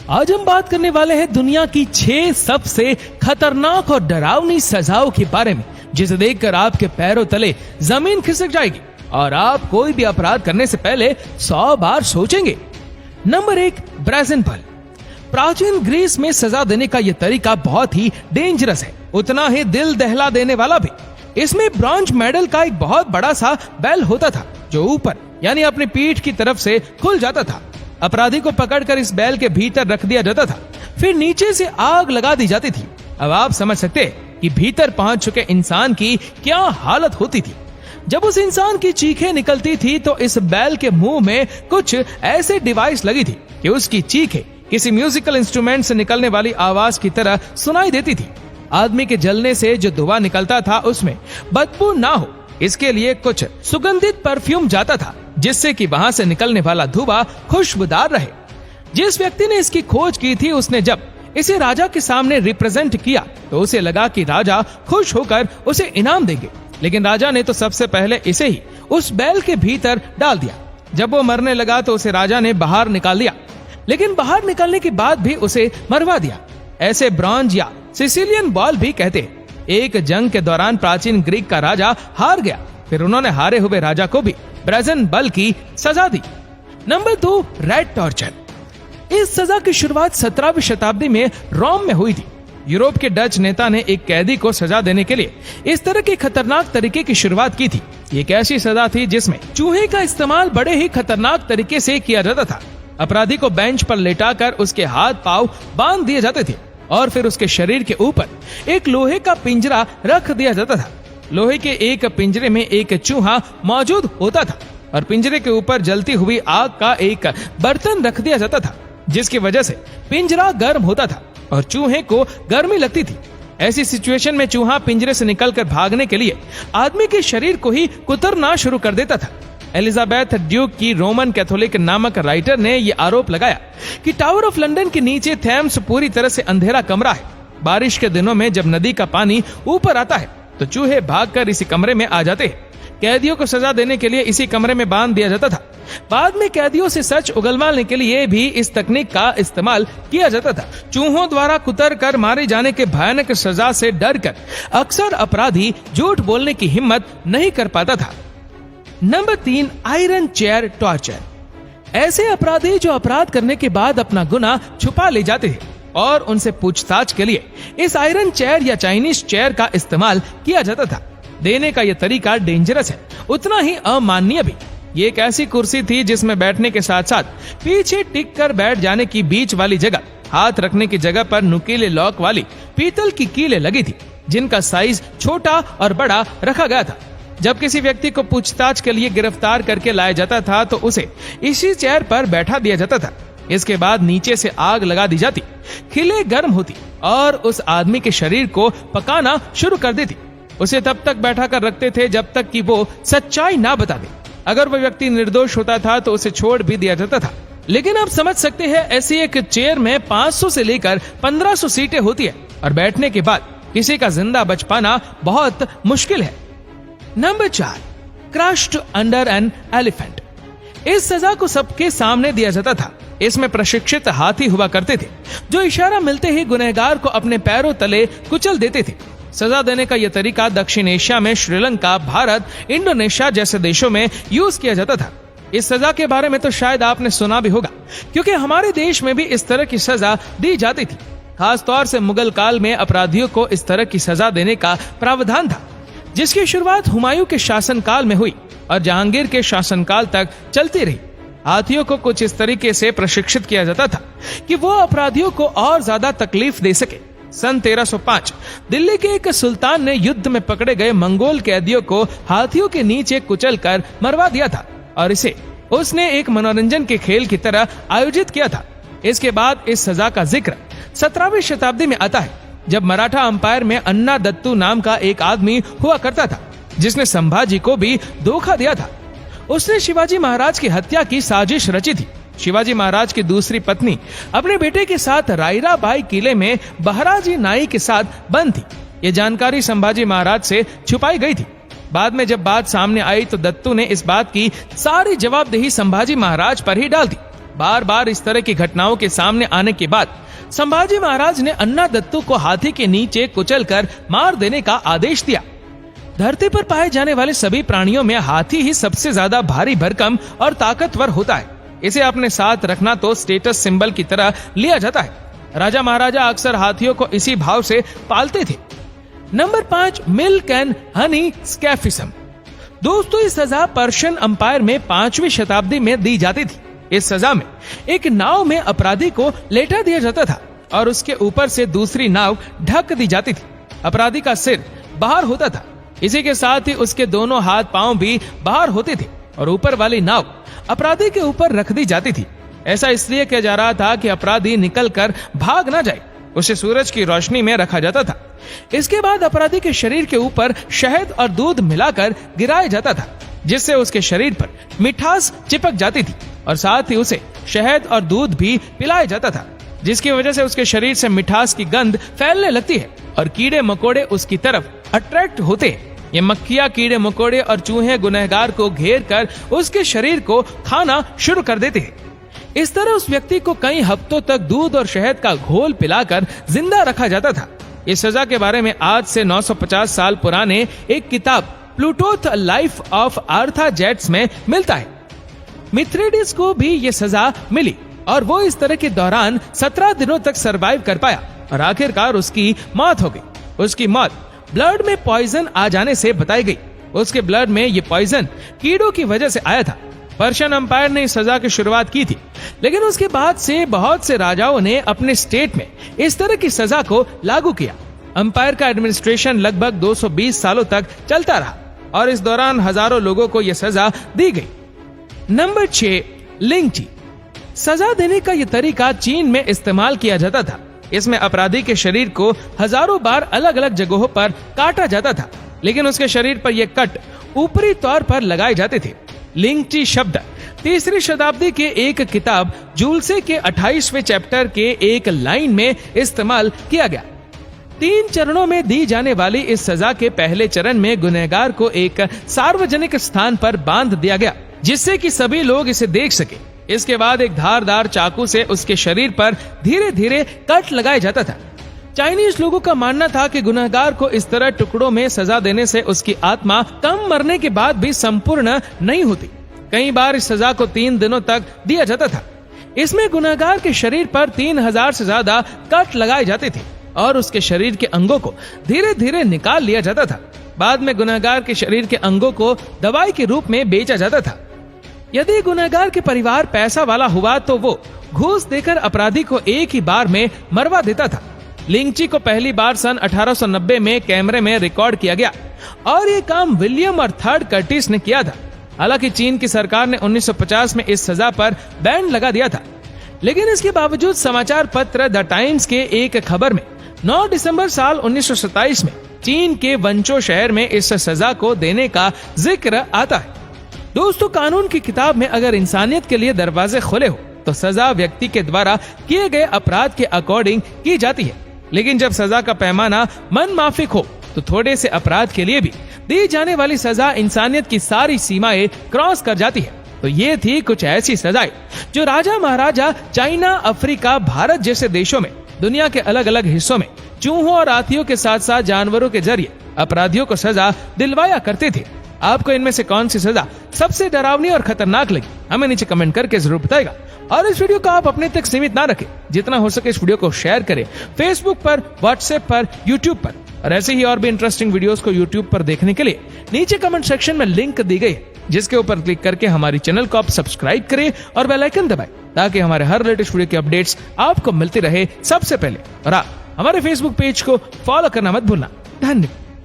आज हम बात करने वाले हैं दुनिया की 6 सबसे खतरनाक और डरावनी सजाओं के बारे में, जिसे देखकर आपके पैरों तले जमीन खिसक जाएगी और आप कोई भी अपराध करने से पहले 100 बार सोचेंगे। नंबर 1, ब्राज़न बल। प्राचीन ग्रीस में सजा देने का यह तरीका बहुत ही डेंजरस है, उतना ही दिल दहला देने वाला भी। इसमें ब्रॉन्ज मेडल का एक बहुत बड़ा सा बेल होता था जो ऊपर यानी अपनी पीठ की तरफ से खुल जाता था। अपराधी को पकड़कर इस बेल के भीतर रख दिया जाता था, फिर नीचे से आग लगा दी जाती थी। अब आप समझ सकते हैं कि भीतर पहुंच चुके इंसान की क्या हालत होती थी। जब उस इंसान की चीखें निकलती थी तो इस बेल के मुंह में कुछ ऐसे डिवाइस लगी थी कि उसकी चीखें किसी म्यूजिकल इंस्ट्रूमेंट से निकलने वाली आवाज की तरह सुनाई देती थी। आदमी के जलने से जो धुआं निकलता था उसमें बदबू ना हो, इसके लिए कुछ सुगंधित परफ्यूम जाता था, जिससे कि वहां से निकलने वाला धुआं खुशबूदार रहे। जिस व्यक्ति ने इसकी खोज की थी, उसने जब इसे राजा के सामने रिप्रेजेंट किया तो उसे लगा कि राजा खुश होकर उसे इनाम देंगे, लेकिन राजा ने तो सबसे पहले इसे ही उस बैल के भीतर डाल दिया। जब वो मरने लगा तो उसे राजा ने बाहर निकाल दिया, लेकिन बाहर निकालने के बाद भी उसे मरवा दिया। ऐसे ब्रॉन्ज या सिसिलियन बॉल भी कहते हैं। एक जंग के दौरान प्राचीन ग्रीक का राजा हार गया, फिर उन्होंने हारे हुए राजा को भी ब्राज़न बल की सजा दी। Number 2, red torture. इस सजा की शुरुआत 17वीं शताब्दी में रोम में हुई थी। यूरोप के डच नेता ने एक कैदी को सजा देने के लिए इस तरह के खतरनाक तरीके की शुरुआत की थी। एक ऐसी सजा थी जिसमें चूहे का इस्तेमाल बड़े ही खतरनाक तरीके से किया जाता था। अपराधी को बेंच पर लेटाकर उसके हाथ पांव बांध दिए जाते थे और फिर उसके शरीर के ऊपर एक लोहे का पिंजरा रख दिया जाता था। लोहे के एक पिंजरे में एक चूहा मौजूद होता था और पिंजरे के ऊपर जलती हुई आग का एक बर्तन रख दिया जाता था, जिसकी वजह से पिंजरा गर्म होता था और चूहे को गर्मी लगती थी। ऐसी सिचुएशन में चूहा पिंजरे से निकलकर भागने के लिए आदमी के शरीर को ही कुतरना शुरू कर देता था। एलिजाबेथ ड्यूक की रोमन कैथोलिक नामक राइटर ने यह आरोप लगाया कि टावर ऑफ लंदन के नीचे थेम्स पूरी तरह से अंधेरा कमरा है। बारिश के दिनों में जब नदी का पानी ऊपर आता है तो चूहे भागकर इसी कमरे में आ जाते हैं। कैदियों को सजा देने के लिए इसी कमरे में बांध दिया जाता था। बाद में कैदियों से सच उगलवाने के लिए भी इस तकनीक का इस्तेमाल किया जाता था। चूहों द्वारा कुतर कर मारे जाने के भयानक सजा से डरकर अक्सर अपराधी झूठ बोलने की हिम्मत नहीं कर पाता था। Number 3, iron chair torture. ऐसे अपराधी जो अपराध करने के बाद अपना गुनाह छुपा ले जाते हैं और उनसे पूछताछ के लिए इस आयरन चेयर या चाइनीज चेयर का इस्तेमाल किया जाता था। देने का यह तरीका डेंजरस है, उतना ही अमाननीय भी। ये एक ऐसी कुर्सी थी जिसमें बैठने के साथ साथ पीछे टिक कर बैठ जाने की बीच वाली जगह हाथ रखने की जगह पर नुकीले लॉक वाली पीतल की कीलें लगी थी, जिनका साइज छोटा और बड़ा रखा गया था। जब किसी व्यक्ति को पूछताछ के लिए गिरफ्तार करके लाया जाता था तो उसे इसी चेयर पर बैठा दिया जाता था। इसके बाद नीचे से आग लगा दी जाती, खिले गर्म होती और उस आदमी के शरीर को पकाना शुरू कर देती। उसे तब तक बैठा कर रखते थे जब तक कि वो सच्चाई ना बता दे। अगर वो व्यक्ति निर्दोष होता था तो उसे छोड़ भी दिया जाता था। लेकिन आप समझ सकते हैं, ऐसी एक चेयर में 500 से लेकर 1500 सीटें होती है और बैठने के बाद किसी का जिंदा बच पाना बहुत मुश्किल है। Number 4, crushed under an elephant. इस सजा को सबके सामने दिया जाता था। इसमें प्रशिक्षित हाथी हुआ करते थे जो इशारा मिलते ही गुनहगार को अपने पैरों तले कुचल देते थे। सजा देने का यह तरीका दक्षिण एशिया में श्रीलंका, भारत, इंडोनेशिया जैसे देशों में यूज किया जाता था। इस सजा के बारे में तो शायद आपने सुना भी होगा, क्योंकि हमारे देश में भी इस तरह की सजा दी जाती थी। खासतौर से मुगल काल में अपराधियों को इस तरह की सजा देने का प्रावधान था, जिसकी शुरुआत हुमायूं के शासनकाल में हुई और जहांगीर के शासनकाल तक चलती रही। हाथियों को कुछ इस तरीके से प्रशिक्षित किया जाता था कि वो अपराधियों को और ज्यादा तकलीफ दे सके। सन 1305 दिल्ली के एक सुल्तान ने युद्ध में पकड़े गए मंगोल कैदियों को हाथियों के नीचे कुचलकर मरवा दिया था और इसे उसने एक मनोरंजन के खेल की तरह आयोजित किया था। इसके बाद इस सजा का जिक्र 17वीं शताब्दी में आता है, जब मराठा अंपायर में अन्ना दत्तू नाम का एक आदमी हुआ करता था, जिसने संभाजी को भी धोखा दिया था। उसने शिवाजी महाराज की हत्या की साजिश रची थी। शिवाजी महाराज की दूसरी पत्नी अपने बेटे के साथ रायराबाई किले में बहराजी नाई के साथ बंद थी। ये जानकारी संभाजी महाराज से छुपाई गई थी। बाद में जब बात सामने आई तो दत्तू ने इस बात की सारी जवाबदेही संभाजी महाराज पर ही डाल दी। बार बार इस तरह की घटनाओं के सामने आने के बाद संभाजी महाराज ने अन्नादत्तु को हाथी के नीचे कुचलकर मार देने का आदेश दिया। धरती पर पाए जाने वाले सभी प्राणियों में हाथी ही सबसे ज्यादा भारी भरकम और ताकतवर होता है। इसे अपने साथ रखना तो स्टेटस सिंबल की तरह लिया जाता है। राजा महाराजा अक्सर हाथियों को इसी भाव से पालते थे। Number 5, milk and honey scaphism. दोस्तों, इस सजा पर्शियन अंपायर में 5वीं शताब्दी में दी जाती थी। इस सजा में एक नाव में अपराधी को लेटा दिया जाता था और उसके ऊपर से दूसरी नाव ढक दी जाती थी। अपराधी का सिर बाहर होता था, इसी के साथ ही उसके दोनों हाथ पांव भी बाहर होते थे और ऊपर वाली नाव अपराधी के ऊपर रख दी जाती थी। ऐसा इसलिए किया जा रहा था कि अपराधी निकलकर भाग ना जाए। उसे सूरज की रोशनी में रखा जाता था। इसके बाद अपराधी के शरीर के ऊपर शहद और दूध मिलाकर गिराया जाता था, जिससे उसके शरीर पर मिठास चिपक जाती थी और साथ ही उसे शहद और दूध भी पिलाया जाता था, जिसकी वजह से उसके शरीर से मिठास की गंध फैलने लगती है और कीड़े मकोड़े उसकी तरफ अट्रैक्ट होते हैं। ये मक्खियां, कीड़े मकोड़े और चूहे गुनहगार को घेर कर उसके शरीर को खाना शुरू कर देते हैं। इस तरह उस व्यक्ति को कई हफ्तों तक दूध और शहद का घोल पिलाकर जिंदा रखा जाता था। इस सजा के बारे में आज से 950 साल पुराने एक किताब प्लूटोथ लाइफ ऑफ आर्थाजेट्स में मिलता है। मिथ्रेडिस को भी ये सजा मिली और वो इस तरह के दौरान 17 दिनों तक सरवाइव कर पाया और आखिरकार उसकी मौत हो गई। उसकी मौत ब्लड में पॉइजन आ जाने से बताई गई। उसके ब्लड में ये पॉइजन कीड़ों की वजह से आया था। पर्शियन अंपायर ने इस सजा की शुरुआत की थी, लेकिन उसके बाद से बहुत से राजाओं ने अपने स्टेट में इस तरह की सजा को लागू किया। अंपायर का एडमिनिस्ट्रेशन लगभग 220 सालों तक चलता रहा और इस दौरान हजारों लोगों को यह सजा दी गई। नंबर 6, लिंची। सजा देने का यह तरीका चीन में इस्तेमाल किया जाता था। इसमें अपराधी के शरीर को हजारों बार अलग अलग जगहों पर काटा जाता था, लेकिन उसके शरीर पर यह कट ऊपरी तौर पर लगाए जाते थे। लिंची शब्द 3री शताब्दी के एक किताब जूल्से के 28वें चैप्टर के एक लाइन में इस्तेमाल किया गया। 3 चरणों में दी जाने वाली इस सजा के पहले चरण में गुनहगार को एक सार्वजनिक स्थान पर बांध दिया गया, जिससे कि सभी लोग इसे देख सके। इसके बाद एक धारदार चाकू से उसके शरीर पर धीरे धीरे कट लगाया जाता था। चाइनीज लोगों का मानना था कि गुनहगार को इस तरह टुकड़ों में सजा देने से उसकी आत्मा कम मरने के बाद भी संपूर्ण नहीं होती। कई बार इस सजा को 3 दिनों तक दिया जाता था। इसमें गुनहगार के शरीर पर 3000 से ज्यादा कट लगाए जाते थे और उसके शरीर के अंगों को धीरे धीरे निकाल लिया जाता था। बाद में गुनहगार के शरीर के अंगों को दवाई के रूप में बेचा जाता था। यदि गुनहगार के परिवार पैसा वाला हुआ तो वो घूस देकर अपराधी को एक ही बार में मरवा देता था। लिंची को पहली बार सन 1890 में कैमरे में रिकॉर्ड किया गया और ये काम विलियम और थर्ड कर्टिस ने किया था। हालांकि चीन की सरकार ने 1950 में इस सजा पर बैन लगा दिया था, लेकिन इसके बावजूद समाचार पत्र द टाइम्स के एक खबर में 9 दिसंबर साल 1927 में चीन के वंचो शहर में इस सजा को देने का जिक्र आता है। दोस्तों, कानून की किताब में अगर इंसानियत के लिए दरवाजे खुले हो तो सजा व्यक्ति के द्वारा किए गए अपराध के अकॉर्डिंग की जाती है, लेकिन जब सजा का पैमाना मनमाफिक हो तो थोड़े से अपराध के लिए भी दी जाने वाली सजा इंसानियत की सारी सीमाएं क्रॉस कर जाती है। तो ये थी कुछ ऐसी सजाएं जो राजा महाराजा चाइना, अफ्रीका, भारत जैसे देशों में दुनिया के अलग अलग हिस्सों में चूहों और हाथियों के साथ साथ जानवरों के जरिए अपराधियों को सजा दिलवाया करते थे। आपको इनमें से कौन सी सजा सबसे डरावनी और खतरनाक लगी, हमें नीचे कमेंट करके जरूर बताएगा। और इस वीडियो को आप अपने तक सीमित ना रखें, जितना हो सके इस वीडियो को शेयर करें फेसबुक पर, व्हाट्सएप पर, यूट्यूब पर। और ऐसे ही और भी इंटरेस्टिंग वीडियोस को यूट्यूब पर देखने के लिए नीचे कमेंट सेक्शन में लिंक दी गई है, जिसके ऊपर क्लिक करके हमारी चैनल को आप सब्सक्राइब करें और बेल आइकन दबाएं, ताकि हमारे हर लेटेस्ट वीडियो की अपडेट्स आपको मिलती रहे सबसे पहले। और आप हमारे फेसबुक पेज को फॉलो करना मत भूलना। धन्यवाद।